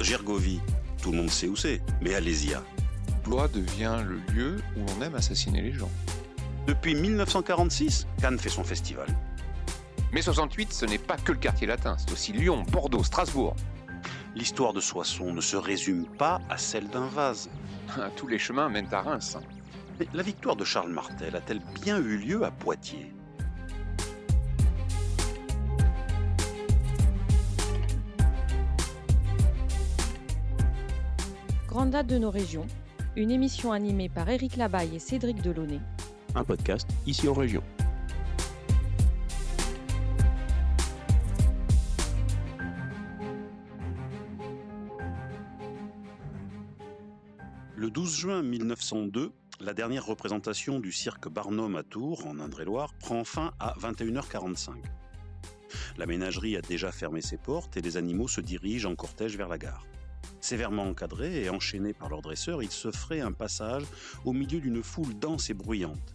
Gergovie, tout le monde sait où c'est, mais Alésia. Blois devient le lieu où on aime assassiner les gens. Depuis 1946, Cannes fait son festival. Mais 68, ce n'est pas que le quartier latin, c'est aussi Lyon, Bordeaux, Strasbourg. L'histoire de Soissons ne se résume pas à celle d'un vase. Tous les chemins mènent à Reims. Mais la victoire de Charles Martel a-t-elle bien eu lieu à Poitiers ? Grande date de nos régions, une émission animée par Éric Labaille et Cédric Delaunay. Un podcast ici en région. Le 12 juin 1902, la dernière représentation du cirque Barnum à Tours, en Indre-et-Loire, prend fin à 21h45. La ménagerie a déjà fermé ses portes et les animaux se dirigent en cortège vers la gare. Sévèrement encadrés et enchaînés par leurs dresseurs, ils se fraient un passage au milieu d'une foule dense et bruyante.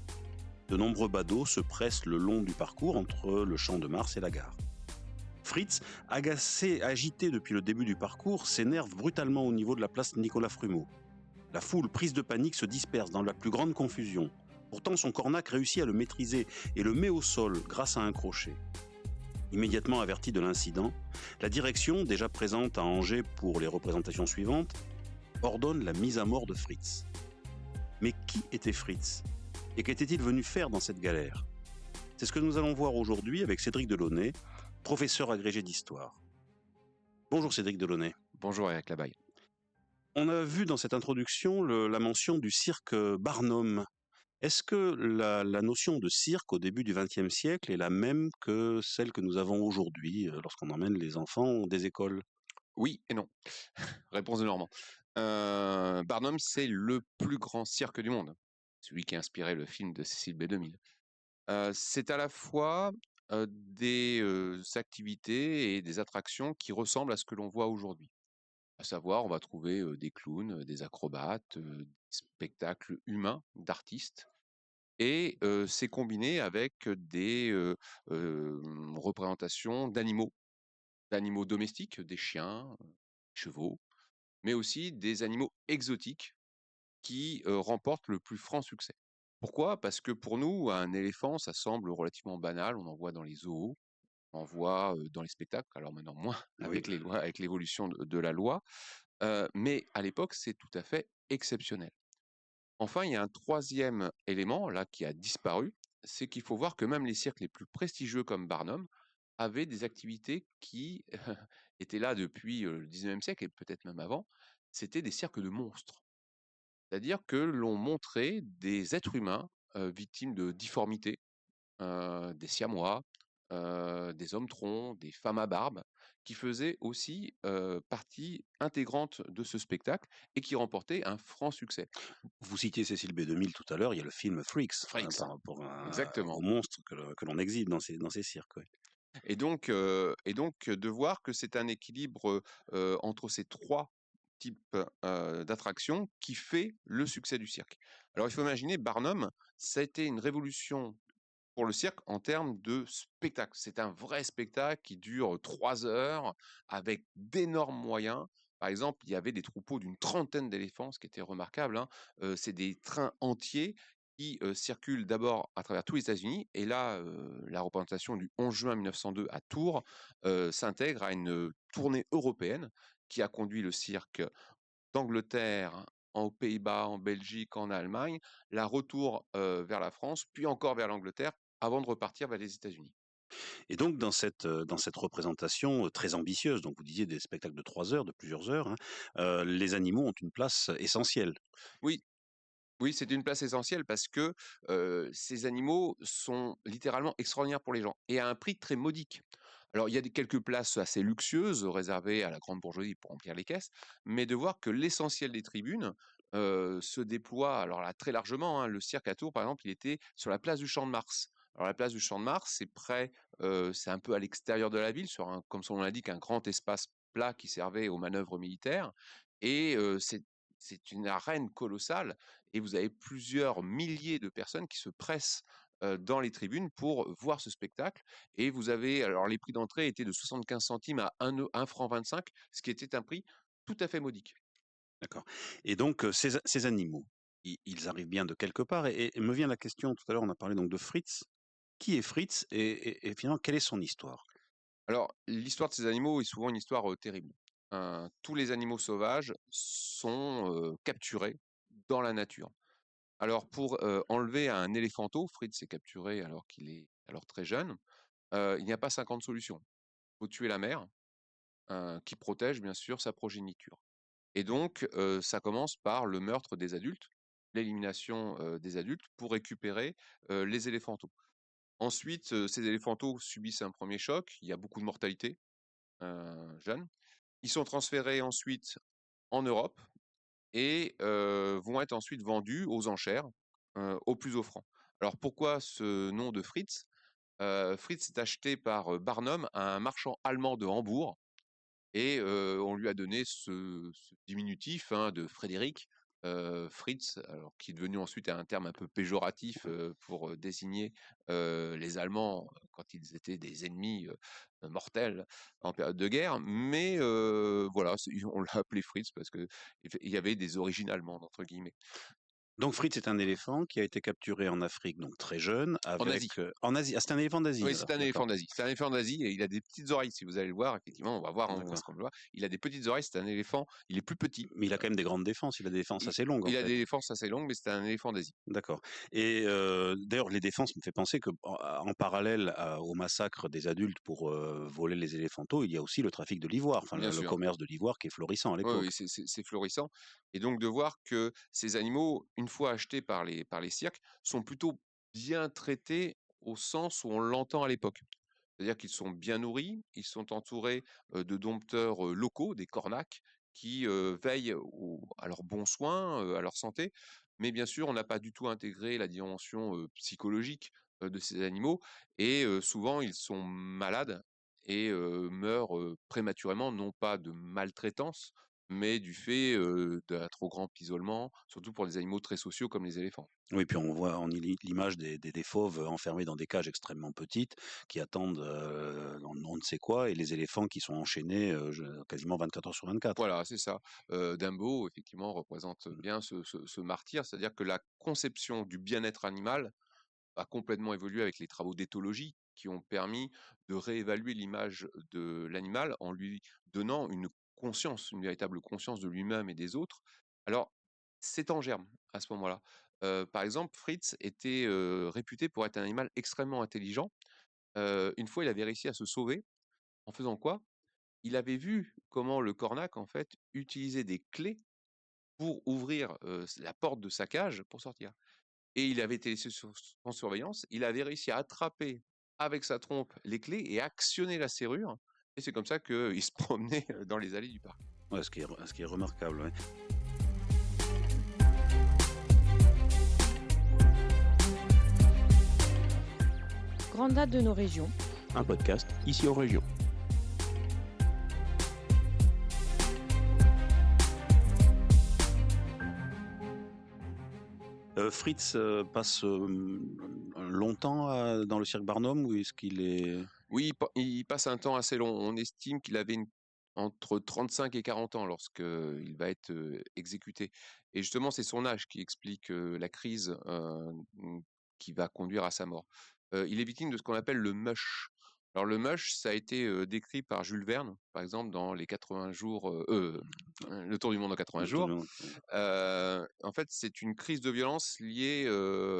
De nombreux badauds se pressent le long du parcours entre le Champ de Mars et la gare. Fritz, agacé, agité depuis le début du parcours, s'énerve brutalement au niveau de la place Nicolas Frumeau. La foule, prise de panique, se disperse dans la plus grande confusion. Pourtant, son cornac réussit à le maîtriser et le met au sol grâce à un crochet. Immédiatement averti de l'incident, la direction, déjà présente à Angers pour les représentations suivantes, ordonne la mise à mort de Fritz. Mais qui était Fritz ? Et qu'était-il venu faire dans cette galère ? C'est ce que nous allons voir aujourd'hui avec Cédric Delaunay, professeur agrégé d'histoire. Bonjour Cédric Delaunay. Bonjour Éric Labaille. On a vu dans cette introduction la mention du cirque Barnum. Est-ce que la notion de cirque au début du XXe siècle est la même que celle que nous avons aujourd'hui lorsqu'on emmène les enfants des écoles ? Oui et non. Réponse de Normand. Barnum, c'est le plus grand cirque du monde. Celui qui a inspiré le film de Cécile B2000. C'est à la fois des activités et des attractions qui ressemblent à ce que l'on voit aujourd'hui. À savoir, on va trouver des clowns, des acrobates, des spectacles humains d'artistes. Et c'est combiné avec des représentations d'animaux domestiques, des chiens, des chevaux, mais aussi des animaux exotiques qui remportent le plus franc succès. Pourquoi ? Parce que pour nous, un éléphant, ça semble relativement banal, on en voit dans les zoos, on en voit dans les spectacles, alors maintenant moins avec les lois, avec l'évolution de la loi, mais à l'époque, c'est tout à fait exceptionnel. Enfin, il y a un troisième élément là qui a disparu, c'est qu'il faut voir que même les cirques les plus prestigieux comme Barnum avaient des activités qui étaient là depuis le 19e siècle et peut-être même avant, c'était des cirques de monstres. C'est-à-dire que l'on montrait des êtres humains victimes de difformités, des siamois, des hommes-troncs, des femmes à barbe, qui faisaient aussi partie intégrante de ce spectacle et qui remportaient un franc succès. Vous citiez Cécile B2000 tout à l'heure, il y a le film Freaks, Freaks, par rapport exactement. aux monstres que l'on exhibe dans ces cirques. Ouais. Et donc de voir que c'est un équilibre entre ces trois types d'attractions qui fait le succès du cirque. Alors il faut imaginer, Barnum, ça a été une révolution pour le cirque en termes de spectacle. C'est un vrai spectacle qui dure 3 heures avec d'énormes moyens. Par exemple, il y avait des troupeaux d'une trentaine d'éléphants, ce qui était remarquable, hein. C'est des trains entiers qui circulent d'abord à travers tous les États-Unis. Et là, la représentation du 11 juin 1902 à Tours s'intègre à une tournée européenne qui a conduit le cirque d'Angleterre, aux Pays-Bas, en Belgique, en Allemagne, la retour vers la France, puis encore vers l'Angleterre, avant de repartir vers les États-Unis. Et donc dans cette représentation très ambitieuse, donc vous disiez des spectacles de 3 heures, de plusieurs heures, hein, les animaux ont une place essentielle. Oui, oui, c'est une place essentielle parce que ces animaux sont littéralement extraordinaires pour les gens et à un prix très modique. Alors, il y a quelques places assez luxueuses réservées à la grande bourgeoisie pour remplir les caisses, mais de voir que l'essentiel des tribunes se déploie, alors là, très largement, hein. Le cirque à Tours, par exemple, il était sur la place du Champ de Mars. Alors, la place du Champ de Mars, c'est près, c'est un peu à l'extérieur de la ville, sur un, comme son nom l'indique, un grand espace plat qui servait aux manœuvres militaires. Et c'est une arène colossale et vous avez plusieurs milliers de personnes qui se pressent dans les tribunes pour voir ce spectacle. Et vous avez, alors les prix d'entrée étaient de 75 centimes à 1 franc 25, ce qui était un prix tout à fait modique. D'accord. Et donc, ces animaux, ils arrivent bien de quelque part. Et me vient la question, tout à l'heure, on a parlé donc de Fritz. Qui est Fritz et finalement, quelle est son histoire? Alors, l'histoire de ces animaux est souvent une histoire terrible. Tous les animaux sauvages sont capturés dans la nature. Alors, pour enlever un éléphanteau, Fritz est capturé alors qu'il est alors très jeune. Il n'y a pas 50 solutions. Il faut tuer la mère, qui protège bien sûr sa progéniture. Et donc, ça commence par le meurtre des adultes, l'élimination des adultes pour récupérer les éléphantaux. Ensuite, ces éléphantaux subissent un premier choc, il y a beaucoup de mortalité jeune. Ils sont transférés ensuite en Europe et vont être ensuite vendus aux enchères, au plus offrant. Alors pourquoi ce nom de Fritz? Fritz est acheté par Barnum, un marchand allemand de Hambourg, et on lui a donné ce diminutif de Frédéric, Fritz, alors qui est devenu ensuite un terme un peu péjoratif pour désigner les Allemands quand ils étaient des ennemis mortels en période de guerre. Mais voilà, on l'a appelé Fritz parce qu'il y avait des origines allemandes, entre guillemets. Donc Fritz est un éléphant qui a été capturé en Afrique, donc très jeune, En Asie. en Asie. Ah, c'est un éléphant d'Asie Oui, alors, c'est un éléphant d'accord. d'Asie. C'est un éléphant d'Asie et il a des petites oreilles. Si vous allez le voir, effectivement, on va voir où est-ce D'accord. qu'on le voit. Il a des petites oreilles, c'est un éléphant, il est plus petit. Mais il a quand même des grandes défenses, il a des défenses Il, assez longues en il a fait. des défenses assez longues, mais c'est un éléphant d'Asie. D'accord. Et d'ailleurs, les défenses me fait penser que en parallèle au massacre des adultes pour voler les éléphantaux, il y a aussi le trafic de l'ivoire, enfin Bien le sûr. commerce de l'ivoire qui est florissant à Oui, l'époque. oui, c'est florissant. Et donc de voir que ces animaux, une fois achetés par les cirques, sont plutôt bien traités au sens où on l'entend à l'époque. C'est-à-dire qu'ils sont bien nourris, ils sont entourés de dompteurs locaux, des cornacs, qui veillent à leurs bons soins, à leur santé. Mais bien sûr, on n'a pas du tout intégré la dimension psychologique de ces animaux. Et souvent, ils sont malades et meurent prématurément, non pas de maltraitance, mais du fait d'un trop grand isolement, surtout pour des animaux très sociaux comme les éléphants. Oui, puis on voit l'image des fauves enfermés dans des cages extrêmement petites qui attendent on ne sait quoi, et les éléphants qui sont enchaînés quasiment 24 heures sur 24. Voilà, c'est ça. Dumbo, effectivement, représente bien ce martyr, c'est-à-dire que la conception du bien-être animal a complètement évolué avec les travaux d'éthologie qui ont permis de réévaluer l'image de l'animal en lui donnant une conscience, une véritable conscience de lui-même et des autres. Alors, c'est en germe à ce moment-là. Par exemple, Fritz était réputé pour être un animal extrêmement intelligent. Une fois, il avait réussi à se sauver en faisant quoi? Il avait vu comment le cornac, en fait, utilisait des clés pour ouvrir la porte de sa cage pour sortir. Et il avait été laissé en surveillance. Il avait réussi à attraper avec sa trompe les clés et actionner la serrure. Et c'est comme ça qu'il se promenait dans les allées du parc. Ouais, ce qui est remarquable. Ouais. Grande date de nos régions. Un podcast ici en région. Fritz passe longtemps dans le cirque Barnum, ou est-ce qu'il est... Oui, il passe un temps assez long. On estime qu'il avait entre 35 et 40 ans lorsqu'il va être exécuté. Et justement, c'est son âge qui explique la crise qui va conduire à sa mort. Il est victime de ce qu'on appelle le mush. Alors le mush, ça a été décrit par Jules Verne, par exemple, dans les 80 jours, le tour du monde en 80 jours. En fait, c'est une crise de violence liée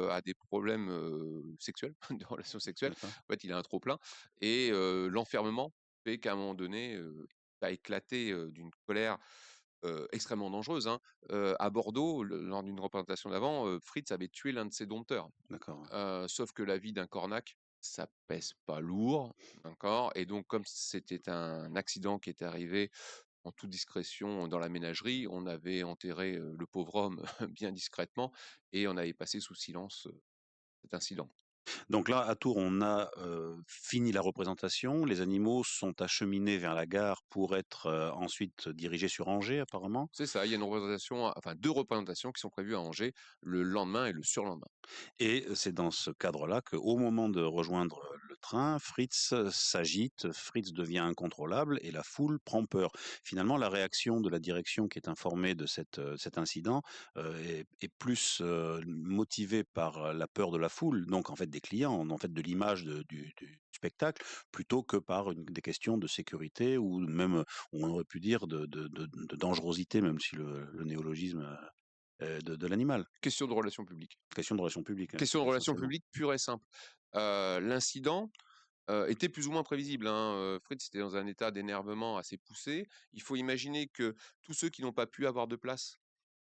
à des problèmes sexuels, de relations sexuelles. D'accord. En fait, il a un trop-plein. Et l'enfermement fait qu'à un moment donné, il va éclater d'une colère extrêmement dangereuse. À Bordeaux, lors d'une représentation d'avant, Fritz avait tué l'un de ses dompteurs. D'accord. Sauf que la vie d'un cornac, ça pèse pas lourd, d'accord. Et donc, comme c'était un accident qui était arrivé en toute discrétion dans la ménagerie, on avait enterré le pauvre homme bien discrètement et on avait passé sous silence cet incident. Donc là, à Tours, on a fini la représentation. Les animaux sont acheminés vers la gare pour être ensuite dirigés sur Angers, apparemment. C'est ça, il y a une représentation, enfin 2 représentations qui sont prévues à Angers le lendemain et le surlendemain. Et c'est dans ce cadre-là qu'au moment de rejoindre le train, Fritz s'agite, Fritz devient incontrôlable et la foule prend peur. Finalement, la réaction de la direction qui est informée de cet incident est plus motivée par la peur de la foule, donc en fait des clients, en fait de l'image du spectacle, plutôt que par des questions de sécurité ou même, on aurait pu dire, de dangerosité, même si le néologisme de l'animal. Question de relations publiques. Question de relations publiques, Question de relations essentiellement. publiques pure et simple. L'incident était plus ou moins prévisible, hein. Fritz était dans un état d'énervement assez poussé. Il faut imaginer que tous ceux qui n'ont pas pu avoir de place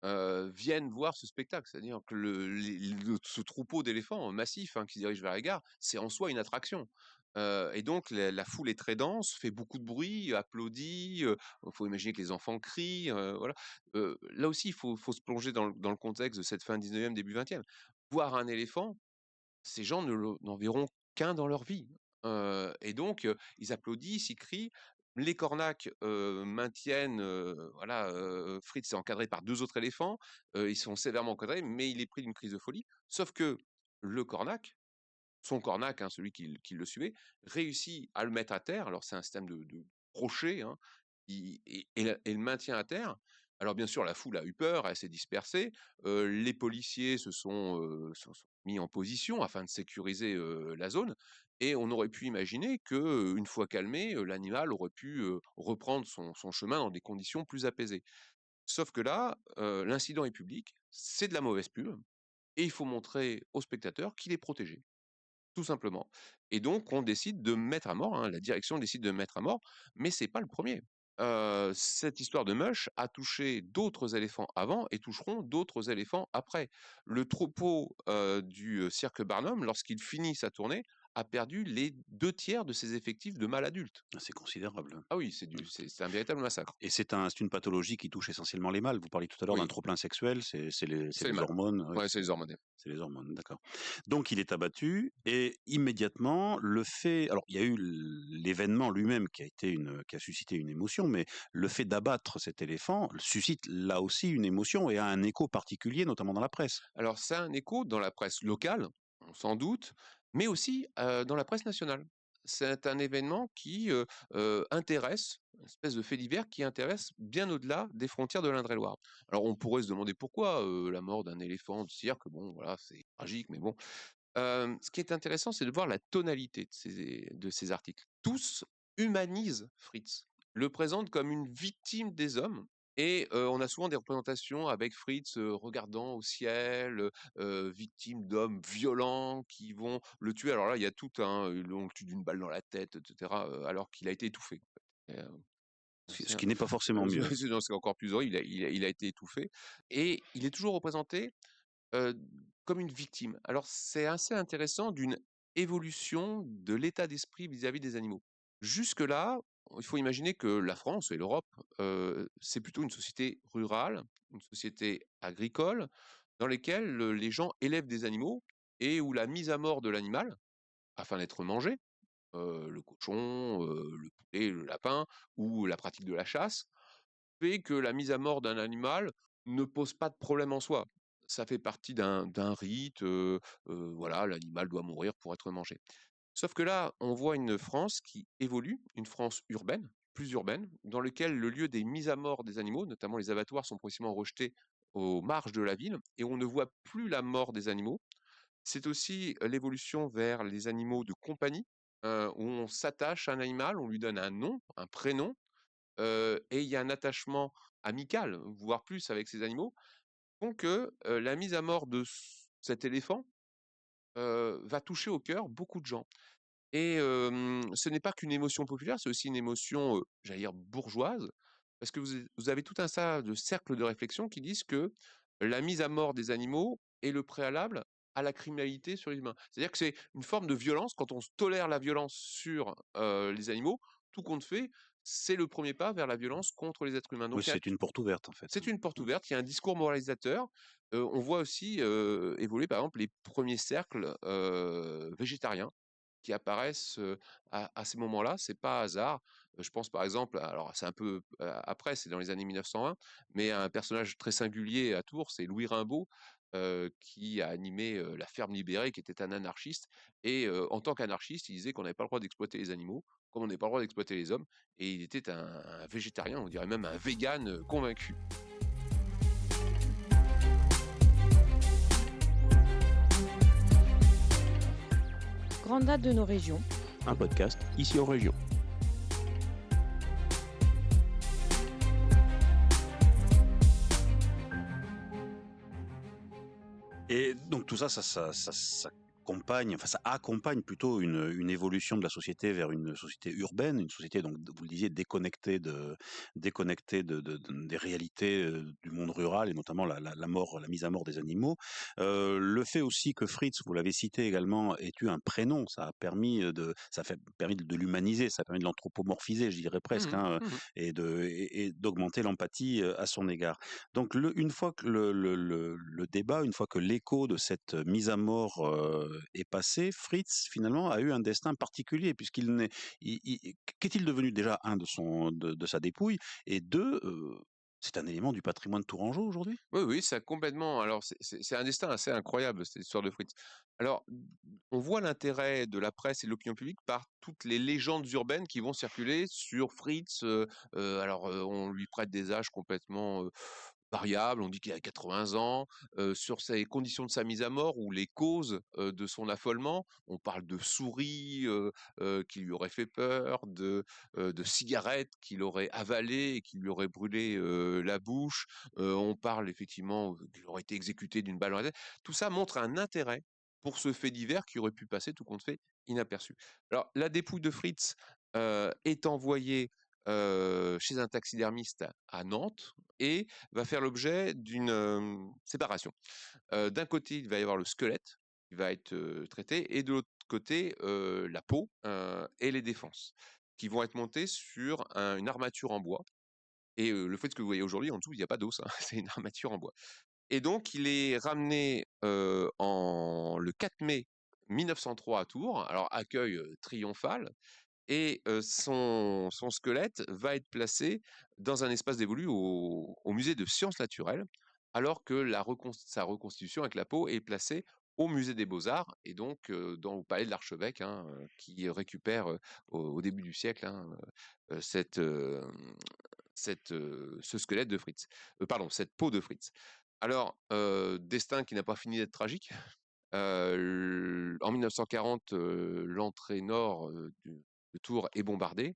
viennent voir ce spectacle. C'est-à-dire que ce troupeau d'éléphants massif, hein, qui se dirige vers la gare, c'est en soi une attraction. Et donc la foule est très dense, fait beaucoup de bruit, applaudit. Il faut imaginer que les enfants crient. Voilà. Là aussi, il faut se plonger dans le contexte de cette fin 19e, début 20e. Voir un éléphant, ces gens n'en verront qu'un dans leur vie. Et donc, ils applaudissent, ils crient. Les cornacs maintiennent, voilà, Fritz est encadré par 2 autres éléphants, ils sont sévèrement encadrés, mais il est pris d'une crise de folie. Sauf que le cornac, son cornac, hein, celui qui le suivait, réussit à le mettre à terre. Alors c'est un système de crochet, hein, et le maintient à terre. Alors bien sûr, la foule a eu peur, elle s'est dispersée. Les policiers se sont mis en position afin de sécuriser la zone. Et on aurait pu imaginer que, une fois calmé, l'animal aurait pu reprendre son chemin dans des conditions plus apaisées. Sauf que là, l'incident est public, c'est de la mauvaise pub, et il faut montrer aux spectateurs qu'il est protégé. Tout simplement. Et donc on décide de mettre à mort, hein, la direction décide de mettre à mort, mais c'est pas le premier. Cette histoire de Mush a touché d'autres éléphants avant et toucheront d'autres éléphants après. Le troupeau du cirque Barnum, lorsqu'il finit sa tournée, a perdu les 2 tiers de ses effectifs de mâles adultes. C'est considérable. Ah oui, c'est un véritable massacre. Et c'est une pathologie qui touche essentiellement les mâles. Vous parliez tout à l'heure d'un Oui, trop-plein sexuel, c'est c'est les le mal. hormones. Oui, Ouais, c'est les hormones. c'est les hormones, d'accord. Donc il est abattu et immédiatement le fait, alors il y a eu l'événement lui-même qui a suscité une émotion, mais le fait d'abattre cet éléphant suscite là aussi une émotion et a un écho particulier, notamment dans la presse. Alors, ça a un écho dans la presse locale, on s'en doute, mais aussi dans la presse nationale. C'est un événement qui intéresse, une espèce de fait divers qui intéresse bien au-delà des frontières de l'Indre-et-Loire. Alors, on pourrait se demander pourquoi la mort d'un éléphant de cirque, bon, voilà, c'est tragique, mais bon. Ce qui est intéressant, c'est de voir la tonalité de ces articles. Tous humanisent Fritz, le présentent comme une victime des hommes. Et on a souvent des représentations avec Fritz regardant au ciel, victime d'hommes violents qui vont le tuer. Alors là, il y a tout, hein, ils le tuent d'une balle dans la tête, etc., alors qu'il a été étouffé. Et, Ce qui n'est pas forcément mieux. non, c'est encore plus horrible, il a été étouffé. Et il est toujours représenté Heu, comme une victime. Alors c'est assez intéressant d'une évolution de l'état d'esprit vis-à-vis des animaux. Jusque-là, il faut imaginer que la France et l'Europe, c'est plutôt une société rurale, une société agricole, dans lesquelles, les gens élèvent des animaux et où la mise à mort de l'animal, afin d'être mangé, le cochon, le poulet, le lapin ou la pratique de la chasse, fait que la mise à mort d'un animal ne pose pas de problème en soi. Ça fait partie d'un rite, voilà, l'animal doit mourir pour être mangé. Sauf que là, on voit une France qui évolue, une France urbaine, plus urbaine, dans lequel le lieu des mises à mort des animaux, notamment les abattoirs, sont progressivement rejetés aux marges de la ville, et on ne voit plus la mort des animaux. C'est aussi l'évolution vers les animaux de compagnie, où on s'attache à un animal, on lui donne un nom, un prénom, et il y a un attachement amical, voire plus avec ces animaux, font que, la mise à mort de cet éléphant, va toucher au cœur beaucoup de gens. Et ce n'est pas qu'une émotion populaire, c'est aussi une émotion, j'allais dire bourgeoise, parce que vous avez tout un tas de cercles de réflexion qui disent que la mise à mort des animaux est le préalable à la criminalité sur les humains. C'est-à-dire que c'est une forme de violence, quand on tolère la violence sur, les animaux, tout compte fait, c'est le premier pas vers la violence contre les êtres humains. Oui, Donc il y a c'est une porte ouverte en fait. c'est une porte ouverte, il y a un discours moralisateur. On voit aussi, évoluer par exemple les premiers cercles, végétariens qui apparaissent, à ces moments-là. C'est pas hasard. Je pense par exemple, alors c'est un peu, après, c'est dans les années 1920, mais un personnage très singulier à Tours, c'est Louis Rimbaud, qui a animé la ferme libérée, qui était un anarchiste. Et en tant qu'anarchiste, il disait qu'on n'avait pas le droit d'exploiter les animaux, comme on n'avait pas le droit d'exploiter les hommes. Et il était un végétarien, on dirait même un vegan convaincu. Grande date de nos régions. Un podcast ici en région. Et donc tout ça, ça accompagne plutôt une évolution de la société vers une société urbaine, une société, donc vous le disiez, déconnectée des réalités du monde rural, et notamment la mise à mort des animaux. Le fait aussi que Fritz, vous l'avez cité également, ait eu un prénom, ça a permis de l'humaniser, ça a permis de l'anthropomorphiser, je dirais presque, Mmh hein, mh. Mmh. et d'augmenter l'empathie à son égard. Donc une fois que le débat, une fois que l'écho de cette mise à mort est passé, Fritz finalement a eu un destin particulier, puisqu'il n'est, qu'est-il devenu déjà, de sa dépouille, et deux, c'est un élément du patrimoine tourangeau aujourd'hui. Oui, oui, ça complètement. Alors, c'est un destin assez incroyable, cette histoire de Fritz. Alors, on voit l'intérêt de la presse et de l'opinion publique par toutes les légendes urbaines qui vont circuler sur Fritz. On lui prête des âges complètement variables. On dit qu'il a 80 ans. Sur ses conditions de sa mise à mort ou les causes de son affolement, on parle de souris qui lui auraient fait peur, de cigarettes qu'il aurait avalées et qui lui auraient brûlé la bouche. On parle effectivement qu'il aurait été exécuté d'une balle dans la tête. Tout ça montre un intérêt pour ce fait divers qui aurait pu passer tout compte fait inaperçu. Alors, la dépouille de Fritz est envoyée chez un taxidermiste à Nantes et va faire l'objet d'une séparation. D'un côté, il va y avoir le squelette qui va être traité, et de l'autre côté, la peau et les défenses, qui vont être montées sur une armature en bois. Et le fait que vous voyez aujourd'hui, en dessous, il n'y a pas d'os, hein, c'est une armature en bois. Et donc, il est ramené le 4 mai 1903 à Tours, alors accueil triomphal, et son squelette va être placé dans un espace dévolu au musée de sciences naturelles, alors que sa reconstitution avec la peau est placée au musée des Beaux-Arts, et donc au palais de l'archevêque, hein, qui récupère au début du siècle, hein, ce squelette de Fritz. Pardon, cette peau de Fritz. Alors, destin qui n'a pas fini d'être tragique. En 1940, l'entrée nord de Tours est bombardée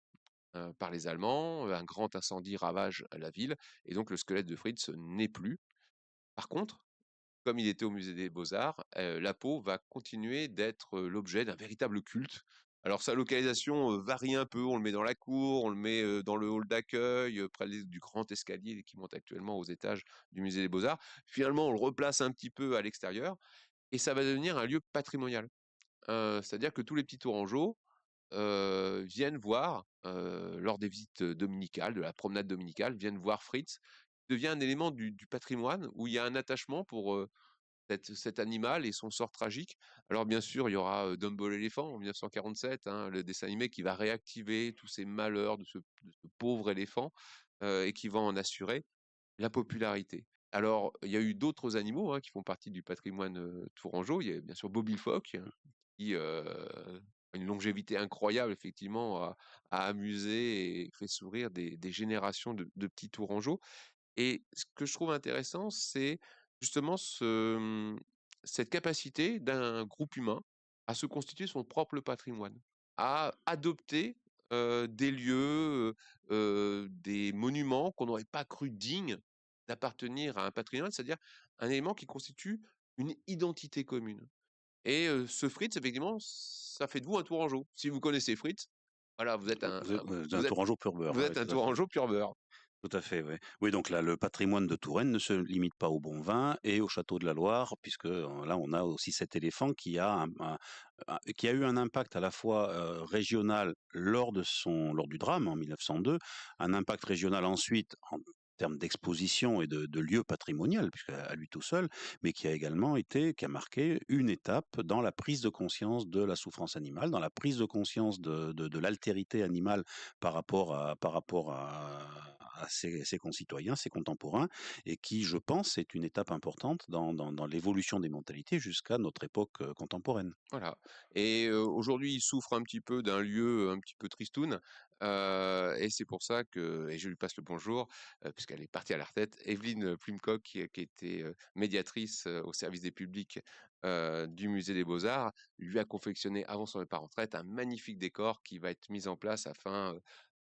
par les Allemands. Un grand incendie ravage la ville, et donc le squelette de Fritz n'est plus. Par contre, comme il était au musée des Beaux-Arts, la peau va continuer d'être l'objet d'un véritable culte. Alors sa localisation varie un peu, on le met dans la cour, on le met dans le hall d'accueil, près du grand escalier qui monte actuellement aux étages du musée des Beaux-Arts. Finalement, on le replace un petit peu à l'extérieur, et ça va devenir un lieu patrimonial. C'est-à-dire que tous les petits Tourangeaux viennent voir, lors des visites dominicales, de la promenade dominicale, viennent voir Fritz. Il devient un élément du patrimoine où il y a un attachement pour cet animal et son sort tragique. Alors bien sûr, il y aura Dumbo l'éléphant en 1947, hein, le dessin animé qui va réactiver tous ces malheurs de ce pauvre éléphant et qui va en assurer la popularité. Alors, il y a eu d'autres animaux, hein, qui font partie du patrimoine tourangeau. Il y a bien sûr Bobby le phoque, qui a une longévité incroyable, effectivement, à amuser et fait sourire des générations de petits tourangeaux. Et ce que je trouve intéressant, c'est justement cette capacité d'un groupe humain à se constituer son propre patrimoine, à adopter des lieux, des monuments qu'on n'aurait pas cru dignes d'appartenir à un patrimoine, c'est-à-dire un élément qui constitue une identité commune. Et ce Fritz, effectivement, ça fait de vous un Tourangeau. Si vous connaissez Fritz, voilà, Vous êtes un vous êtes, tourangeau pur beurre, vous ouais, êtes un tout à fait. Tourangeau pur beurre. Tout à fait, oui. Oui, donc là, le patrimoine de Touraine ne se limite pas au bon vin et au château de la Loire, puisque là, on a aussi cet éléphant qui a eu un impact à la fois régional lors du drame en 1902, un impact régional ensuite en termes d'exposition et de lieu patrimonial, puisqu'à lui tout seul, mais qui a marqué une étape dans la prise de conscience de la souffrance animale, dans la prise de conscience de l'altérité animale par rapport à ses concitoyens, ses contemporains, et qui, je pense, est une étape importante dans l'évolution des mentalités jusqu'à notre époque contemporaine. Voilà. Et aujourd'hui, il souffre un petit peu d'un lieu un petit peu tristoun, et c'est pour ça que et je lui passe le bonjour, puisqu'elle est partie à la retraite, Evelyne Plumcock qui était, médiatrice, au service des publics, du musée des Beaux-Arts, lui a confectionné, avant son départ en retraite, un magnifique décor qui va être mis en place afin,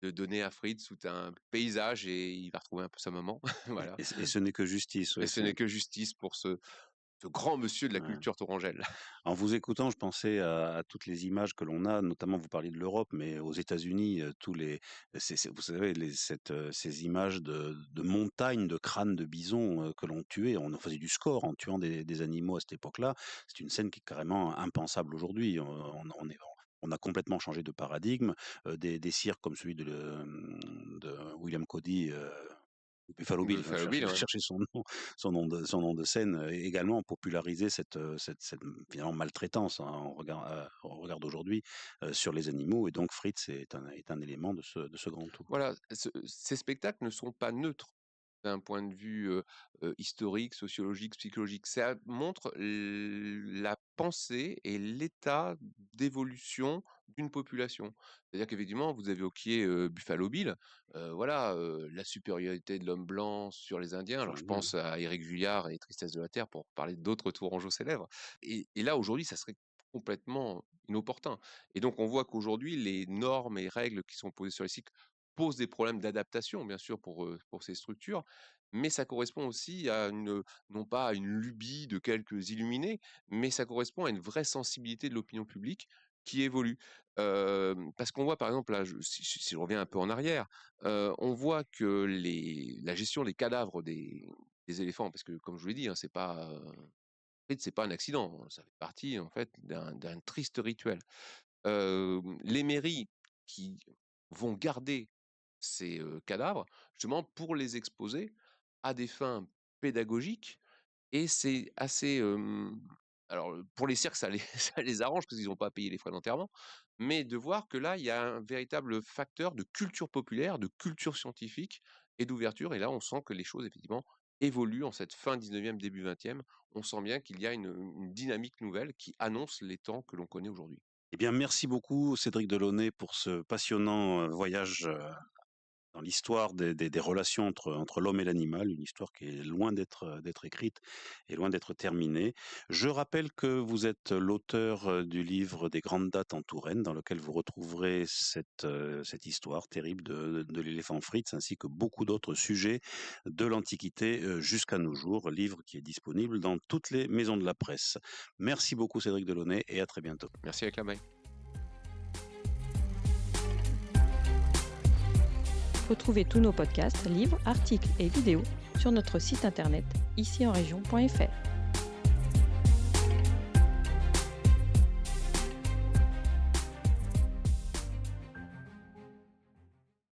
de donner à Fritz tout un paysage et il va retrouver un peu sa maman. Voilà. Et ce n'est que justice, Et oui, ce n'est que justice pour ce grand monsieur de la ouais. culture tourangelle. En vous écoutant, je pensais à toutes les images que l'on a, notamment vous parliez de l'Europe, mais aux États-Unis, tous les vous savez ces images de montagnes de crânes de bisons, que l'on tuait. On en faisait du score en tuant des animaux à cette époque-là. C'est une scène qui est carrément impensable aujourd'hui. On a complètement changé de paradigme. Des cirques comme celui de William Cody, Buffalo Bill, je Buffalo cherchais Bill, je ouais. cherchais son nom de scène, également popularisé cette finalement maltraitance, hein, au regard d'aujourd'hui, sur les animaux, et donc Fritz est un élément de ce grand tout. Voilà, ces spectacles ne sont pas neutres d'un point de vue, historique, sociologique, psychologique. Ça montre la pensée et l'état d'évolution d'une population. C'est-à-dire qu'effectivement, vous évoquiez, Buffalo Bill, voilà, la supériorité de l'homme blanc sur les Indiens. Sur Alors je l'Indien, oui. pense à Éric Vuillard et Tristesse de la terre pour parler d'autres tourangeaux célèbres et là, aujourd'hui, ça serait complètement inopportun et donc on voit qu'aujourd'hui, les normes et règles qui sont posées sur les sites pose des problèmes d'adaptation, bien sûr, pour ces structures, mais ça correspond aussi à non pas à une lubie de quelques illuminés, mais ça correspond à une vraie sensibilité de l'opinion publique qui évolue. Parce qu'on voit, par exemple, là, si je reviens un peu en arrière, on voit que la gestion des cadavres des éléphants, parce que comme je vous l'ai dit, hein, en fait, c'est pas un accident, ça fait partie en fait d'un triste rituel. Les mairies qui vont garder ces, cadavres, justement pour les exposer à des fins pédagogiques et c'est assez, alors, pour les cirques, ça les ça les arrange parce qu'ils n'ont pas à payer les frais d'enterrement, mais de voir que là, il y a un véritable facteur de culture populaire, de culture scientifique et d'ouverture et là, on sent que les choses effectivement évoluent en cette fin 19e, début 20e. On sent bien qu'il y a une dynamique nouvelle qui annonce les temps que l'on connaît aujourd'hui. Eh bien, merci beaucoup Cédric Delaunay pour ce passionnant, voyage, dans l'histoire des relations entre l'homme et l'animal, une histoire qui est loin d'être écrite et loin d'être terminée. Je rappelle que vous êtes l'auteur du livre Des grandes dates en Touraine, dans lequel vous retrouverez cette histoire terrible de l'éléphant Fritz, ainsi que beaucoup d'autres sujets de l'Antiquité jusqu'à nos jours, livre qui est disponible dans toutes les maisons de la presse. Merci beaucoup Cédric Delaunay et à très bientôt. Merci avec la main. Retrouvez tous nos podcasts, livres, articles et vidéos sur notre site internet icienregion.fr.